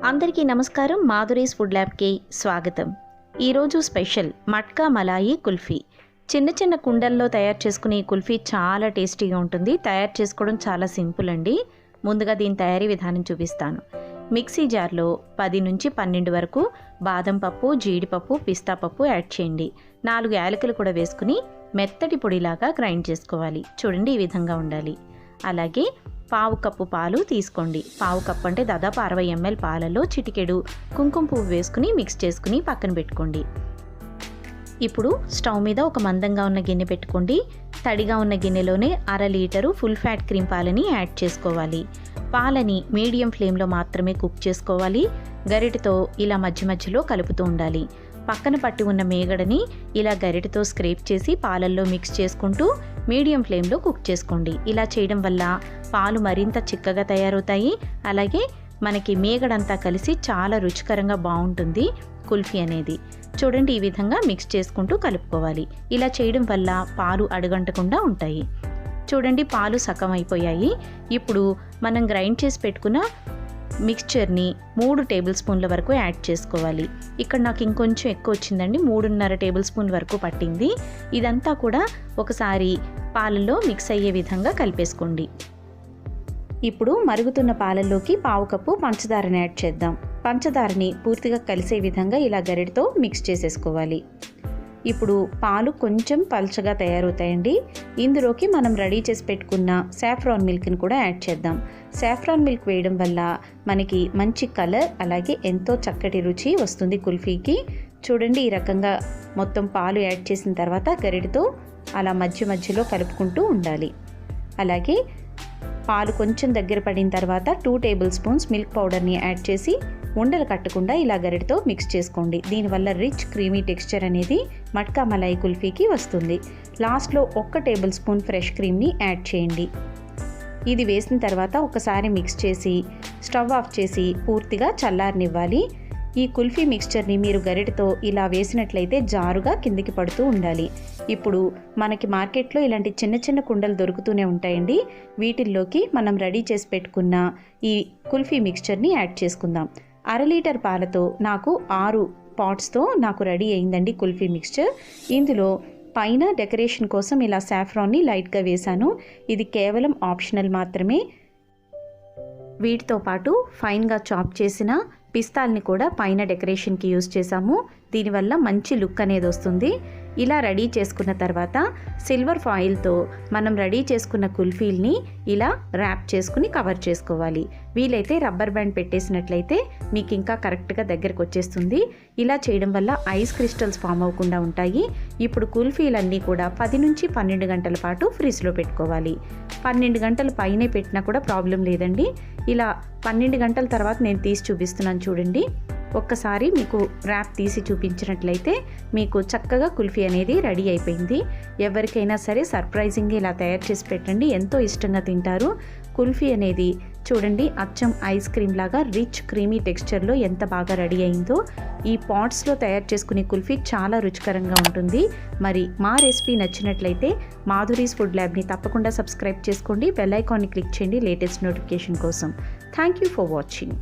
అందరికీ నమస్కారం. మాధురీస్ ఫుడ్ ల్యాబ్కి స్వాగతం. ఈరోజు స్పెషల్ మట్కా మలాయి కుల్ఫీ. చిన్న చిన్న కుండల్లో తయారు చేసుకునే ఈ కుల్ఫీ చాలా టేస్టీగా ఉంటుంది. తయారు చేసుకోవడం చాలా సింపుల్ అండి. ముందుగా దీని తయారీ విధానం చూపిస్తాను. మిక్సీ జార్లో 10 నుంచి 12 వరకు బాదం పప్పు, జీడిపప్పు, పిస్తా పప్పు యాడ్ చేయండి. 4 యాలకులు కూడా వేసుకుని మెత్తటి పొడిలాగా గ్రైండ్ చేసుకోవాలి. చూడండి, ఈ విధంగా ఉండాలి. అలాగే పావు కప్పు పాలు తీసుకోండి. పావు కప్పు అంటే దాదాపు 60 ml పాలలో చిటికెడు కుంకుమ పువ్వు వేసుకుని మిక్స్ చేసుకుని పక్కన పెట్టుకోండి. ఇప్పుడు స్టవ్ మీద ఒక మందంగా ఉన్న గిన్నె పెట్టుకోండి. తడిగా ఉన్న గిన్నెలోనే 1/2 లీటరు ఫుల్ ఫ్యాట్ క్రీమ్ పాలని యాడ్ చేసుకోవాలి. పాలని మీడియం ఫ్లేమ్లో మాత్రమే కుక్ చేసుకోవాలి. గరిటెతో ఇలా మధ్య మధ్యలో కలుపుతూ ఉండాలి. పక్కన పట్టి ఉన్న మేగడని ఇలా గరిటెతో స్క్రేప్ చేసి పాలల్లో మిక్స్ చేసుకుంటూ మీడియం ఫ్లేమ్లో కుక్ చేసుకోండి. ఇలా చేయడం వల్ల పాలు మరింత చిక్కగా తయారవుతాయి. అలాగే మనకి మేగడంతా కలిసి చాలా రుచికరంగా బాగుంటుంది కుల్ఫీ అనేది. చూడండి, ఈ విధంగా మిక్స్ చేసుకుంటూ కలుపుకోవాలి. ఇలా చేయడం వల్ల పాలు అడుగంటకుండా ఉంటాయి. చూడండి, పాలు సగం అయిపోయాయి. ఇప్పుడు మనం గ్రైండ్ చేసి పెట్టుకున్న మిక్స్చర్ని 3 టేబుల్ స్పూన్ల వరకు యాడ్ చేసుకోవాలి. ఇక్కడ నాకు ఇంకొంచెం ఎక్కువ వచ్చిందండి, 3.5 టేబుల్ స్పూన్ వరకు పట్టింది. ఇదంతా కూడా ఒకసారి పాలల్లో మిక్స్ అయ్యే విధంగా కలిపేసుకోండి. ఇప్పుడు మరుగుతున్న పాలల్లోకి పావు కప్పు పంచదారని యాడ్ చేద్దాం. పంచదారని పూర్తిగా కలిసే విధంగా ఇలా గరిటెతో మిక్స్ చేసేసుకోవాలి. ఇప్పుడు పాలు కొంచెం పల్చగా తయారవుతాయండి. ఇందులోకి మనం రెడీ చేసి పెట్టుకున్న సాఫ్రాన్ మిల్క్ని కూడా యాడ్ చేద్దాం. సాఫ్రాన్ మిల్క్ వేయడం వల్ల మనకి మంచి కలర్, అలాగే ఎంతో చక్కటి రుచి వస్తుంది కుల్ఫీకి. చూడండి, ఈ రకంగా మొత్తం పాలు యాడ్ చేసిన తర్వాత గరిటెతో అలా మధ్య మధ్యలో కలుపుకుంటూ ఉండాలి. అలాగే పాలు కొంచెం దగ్గర పడిన తర్వాత 2 టేబుల్ స్పూన్స్ మిల్క్ పౌడర్ని యాడ్ చేసి ఉండలు కట్టకుండా ఇలా గరిటెతో మిక్స్ చేసుకోండి. దీనివల్ల రిచ్ క్రీమీ టెక్స్చర్ అనేది మట్కా మలాయి కుల్ఫీకి వస్తుంది. లాస్ట్లో 1 టేబుల్ స్పూన్ ఫ్రెష్ క్రీమ్ని యాడ్ చేయండి. ఇది వేసిన తర్వాత ఒకసారి మిక్స్ చేసి స్టవ్ ఆఫ్ చేసి పూర్తిగా చల్లారనివ్వాలి. ఈ కుల్ఫీ మిక్స్చర్ని మీరు గరిటెతో ఇలా వేసినట్లయితే జారుగా కిందికి పడుతూ ఉండాలి. ఇప్పుడు మనకి మార్కెట్లో ఇలాంటి చిన్న చిన్న కుండలు దొరుకుతూనే ఉంటాయండి. వీటిల్లోకి మనం రెడీ చేసి పెట్టుకున్న ఈ కుల్ఫీ మిక్స్చర్ని యాడ్ చేసుకుందాం. 1/2 లీటర్ పాలతో నాకు 6 పాట్స్తో నాకు రెడీ అయిందండి కుల్ఫీ మిక్స్చర్. ఇందులో పైన డెకరేషన్ కోసం ఇలా సాఫ్రాన్ని లైట్గా వేశాను. ఇది కేవలం ఆప్షనల్ మాత్రమే. వీటితో పాటు ఫైన్గా చాప్ చేసిన పిస్తాల్ని కూడా పైన డెకరేషన్కి యూజ్ చేసాము. దీనివల్ల మంచి లుక్ అనేది వస్తుంది. ఇలా రెడీ చేసుకున్న తర్వాత సిల్వర్ ఫాయిల్తో మనం రెడీ చేసుకున్న కుల్ఫీల్ని ఇలా ర్యాప్ చేసుకుని కవర్ చేసుకోవాలి. వీలైతే రబ్బర్ బ్యాండ్ పెట్టేసినట్లయితే మీకు ఇంకా కరెక్ట్గా దగ్గరకు వచ్చేస్తుంది. ఇలా చేయడం వల్ల ఐస్ క్రిస్టల్స్ ఫామ్ అవ్వకుండా ఉంటాయి. ఇప్పుడు కుల్ఫీలన్నీ కూడా 10 నుంచి 12 గంటల పాటు ఫ్రిడ్జ్లో పెట్టుకోవాలి. 12 గంటల పైనే పెట్టినా కూడా ప్రాబ్లం లేదండి. ఇలా 12 గంటల తర్వాత నేను తీసి చూపిస్తున్నాను చూడండి. ఒక్కసారి మీకు ర్యాప్ తీసి చూపించినట్లయితే మీకు చక్కగా కుల్ఫీ అనేది రెడీ అయిపోయింది. ఎవరికైనా సరే సర్ప్రైజింగ్గా ఇలా తయారు చేసి పెట్టండి, ఎంతో ఇష్టంగా తింటారు. కుల్ఫీ అనేది చూడండి, అచ్చం ఐస్ క్రీమ్ లాగా రిచ్ క్రీమీ టెక్స్చర్లో ఎంత బాగా రెడీ అయిందో. ఈ పాట్స్లో తయారు చేసుకునే కుల్ఫీ చాలా రుచికరంగా ఉంటుంది. మరి మా రెసిపీ నచ్చినట్లయితే మాధురీస్ ఫుడ్ ల్యాబ్ని తప్పకుండా సబ్స్క్రైబ్ చేసుకోండి. బెల్ ఐకాన్ని క్లిక్ చేయండి లేటెస్ట్ నోటిఫికేషన్ కోసం. Thank you for watching.